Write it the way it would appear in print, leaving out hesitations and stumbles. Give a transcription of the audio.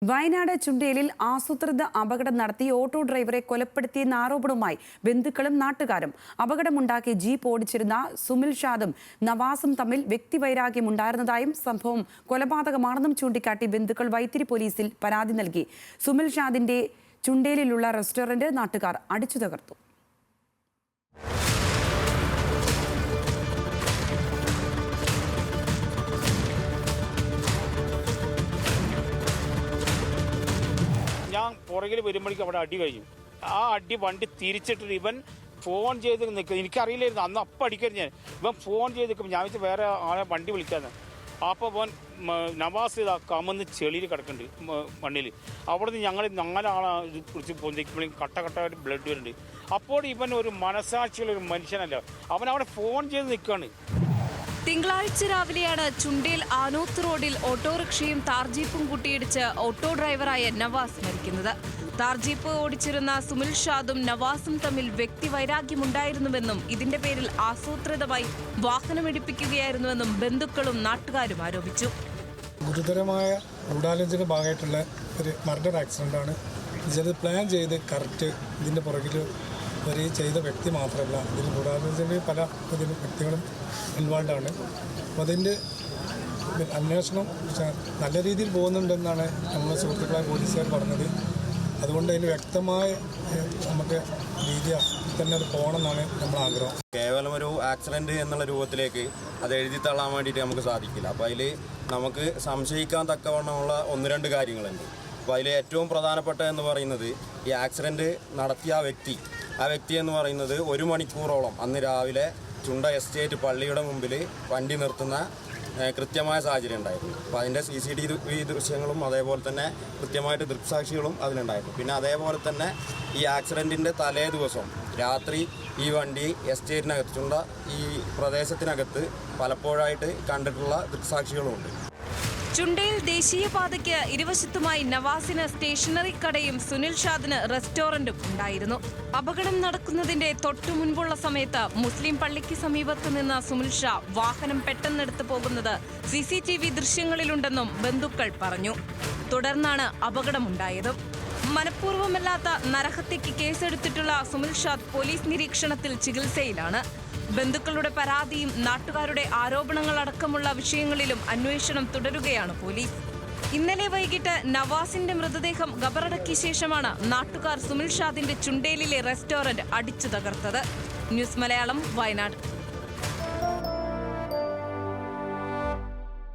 വയനാട് ചുണ്ടേലിൽ ആസൂത്രിത അപകടം നടത്തി ഓട്ടോ ഡ്രൈവറെ കൊലപ്പെടുത്തിയെന്ന ആരോപണവുമായി ബന്ധുക്കളും നാട്ടുകാരും. അപകടമുണ്ടാക്കി ജീപ്പ് ഓടിച്ചിരുന്ന സുമിൽ ഷാദും നവാസും തമ്മിൽ വ്യക്തിവൈരാഗ്യമുണ്ടായിരുന്നതായും സംഭവം കൊലപാതകമാണെന്നും ചൂണ്ടിക്കാട്ടി ബന്ധുക്കൾ വൈത്തിരി പോലീസിൽ പരാതി നൽകി. സുമിൽ ഷാദിന്റെ ചുണ്ടേലിലുള്ള റെസ്റ്റോറന്റ് നാട്ടുകാർ അടിച്ചു തകർത്തു. ഞാൻ പുറകിൽ വരുമ്പോഴേക്കും അവിടെ അടി കഴിഞ്ഞു. ആ അടി വണ്ടി തിരിച്ചിട്ട് ഇവൻ ഫോൺ ചെയ്ത് നിൽക്കുന്നത് എനിക്കറിയില്ലായിരുന്നു. അന്ന് അപ്പം അടിക്കരുത് ഞാൻ. ഇവൻ ഫോൺ ചെയ്ത് നിൽക്കുമ്പോൾ ഞാൻ വെച്ച് വേറെ ആളെ വണ്ടി വിളിക്കാന്ന്. അപ്പോൾ അവൻ നവാസ് ഇതാ കമന്ന് ചെളിയിൽ കിടക്കുന്നുണ്ട് മണ്ണിൽ. അവിടെ നിന്ന് ഞങ്ങൾ 4 ആളെ പിടിച്ച് പൊന്തിക്കുമ്പോഴേക്കും കട്ടയായിട്ട് ബ്ലഡ് വരുന്നുണ്ട്. അപ്പോൾ ഇവൻ ഒരു മനസാക്ഷിയുള്ളൊരു മനുഷ്യനല്ല, അവൻ അവിടെ ഫോൺ ചെയ്ത് നിൽക്കുകയാണ്. തിങ്കളാഴ്ച രാവിലെയാണ് ചുണ്ടേൽ ആനോത്ത് റോഡിൽ ഓട്ടോറിക്ഷയും താർജീപ്പും കൂട്ടിയിടിച്ച് ഓട്ടോ ഡ്രൈവറായ നവാസ് മരിക്കുന്നത്. താർജീപ്പ് ഓടിച്ചിരുന്ന സുമിൽ ഷാദും നവാസും തമ്മിൽ വ്യക്തിവൈരാഗ്യമുണ്ടായിരുന്നുവെന്നും ഇതിന്റെ പേരിൽ ആസൂത്രിതമായി വാഹനമിടിപ്പിക്കുകയായിരുന്നുവെന്നും ബന്ധുക്കളും നാട്ടുകാരും ആരോപിച്ചു. ഗുരുതരമായ ഗൂഢാലോചന ഭാഗമായിട്ടുള്ള ഒരു മർഡർ ആക്സിഡൻ്റാണ്. ഇത് പ്ലാൻ ചെയ്ത് കറക്റ്റ് ഇതിൻ്റെ പുറകിൽ ഒരു ചെയ്ത വ്യക്തി മാത്രമല്ല, ഇതിൽ ഗൂഢാലോചനയിൽ പല വ്യക്തികളും ഇൻവോൾവ് ആണ്. അപ്പോൾ അതിൻ്റെ അന്വേഷണം നല്ല രീതിയിൽ പോകുന്നുണ്ടെന്നാണ് നമ്മുടെ സുഹൃത്തുക്കളായ പോലീസുകാർ പറഞ്ഞത്. അതുകൊണ്ട് അതിന് വ്യക്തമായ നമുക്ക് രീതിയിൽ തന്നെ അത് പോകണമെന്നാണ് നമ്മുടെ ആഗ്രഹം. കേവലം ഒരു ആക്സിഡൻറ്റ് എന്നുള്ള രൂപത്തിലേക്ക് അത് എഴുതി തള്ളാൻ വേണ്ടിയിട്ട് നമുക്ക് സാധിക്കില്ല. അപ്പോൾ അതിൽ നമുക്ക് സംശയിക്കാൻ തക്കവണ്ണമുള്ള 1-2 കാര്യങ്ങളുണ്ട്. അപ്പോൾ അതിൽ ഏറ്റവും പ്രധാനപ്പെട്ടതെന്ന് പറയുന്നത് ഈ ആക്സിഡൻറ്റ് നടത്തിയ ആ വ്യക്തി എന്ന് പറയുന്നത് 1 മണിക്കൂറോളം അന്ന് രാവിലെ ചുണ്ട എസ്റ്റേറ്റ് പള്ളിയുടെ മുമ്പിൽ വണ്ടി നിർത്തുന്ന കൃത്യമായ സാഹചര്യം ഉണ്ടായിരുന്നു. അപ്പോൾ അതിൻ്റെ CCTV ദൃശ്യങ്ങളും അതേപോലെ തന്നെ കൃത്യമായിട്ട് ദൃക്സാക്ഷികളും അതിലുണ്ടായിരുന്നു. പിന്നെ അതേപോലെ തന്നെ ഈ ആക്സിഡൻറ്റിൻ്റെ തലേ ദിവസം രാത്രി ഈ വണ്ടി എസ്റ്റേറ്റിനകത്ത് ചുണ്ട ഈ പ്രദേശത്തിനകത്ത് പലപ്പോഴായിട്ട് കണ്ടിട്ടുള്ള ദൃക്സാക്ഷികളുമുണ്ട്. ചുണ്ടേൽ ദേശീയപാതയ്ക്ക് ഇരുവശത്തുമായി നവാസിന് സ്റ്റേഷനറി കടയും സുനിൽ ഷാദിന് റെസ്റ്റോറന്റും ഉണ്ടായിരുന്നു. അപകടം നടക്കുന്നതിന്റെ തൊട്ടു മുൻപുള്ള സമയത്ത് മുസ്ലിം പള്ളിക്ക് സമീപത്ത് നിന്ന് സുനിൽ ഷാ വാഹനം പെട്ടെന്നെടുത്ത് പോകുന്നത് CCTV ദൃശ്യങ്ങളിലുണ്ടെന്നും ബന്ധുക്കൾ പറഞ്ഞു. തുടർന്നാണ് അപകടമുണ്ടായത്. മനഃപൂർവ്വമല്ലാത്ത നരഹത്യയ്ക്ക് കേസെടുത്തിട്ടുള്ള സുനിൽ ഷാദ് പോലീസ് നിരീക്ഷണത്തിൽ ചികിത്സയിലാണ്. ബന്ധുക്കളുടെ പരാതിയും നാട്ടുകാരുടെ ആരോപണങ്ങളടക്കമുള്ള വിഷയങ്ങളിലും അന്വേഷണം തുടരുകയാണ് പോലീസ്. ഇന്നലെ വൈകിട്ട് നവാസിന്റെ മൃതദേഹം ഖബറടക്കിയ ശേഷമാണ് നാട്ടുകാർ സുനിൽ ഷാദിന്റെ ചുണ്ടേലിലെ റെസ്റ്റോറന്റ് അടിച്ചു തകർത്തത്. ന്യൂസ് മലയാളം, വയനാട്.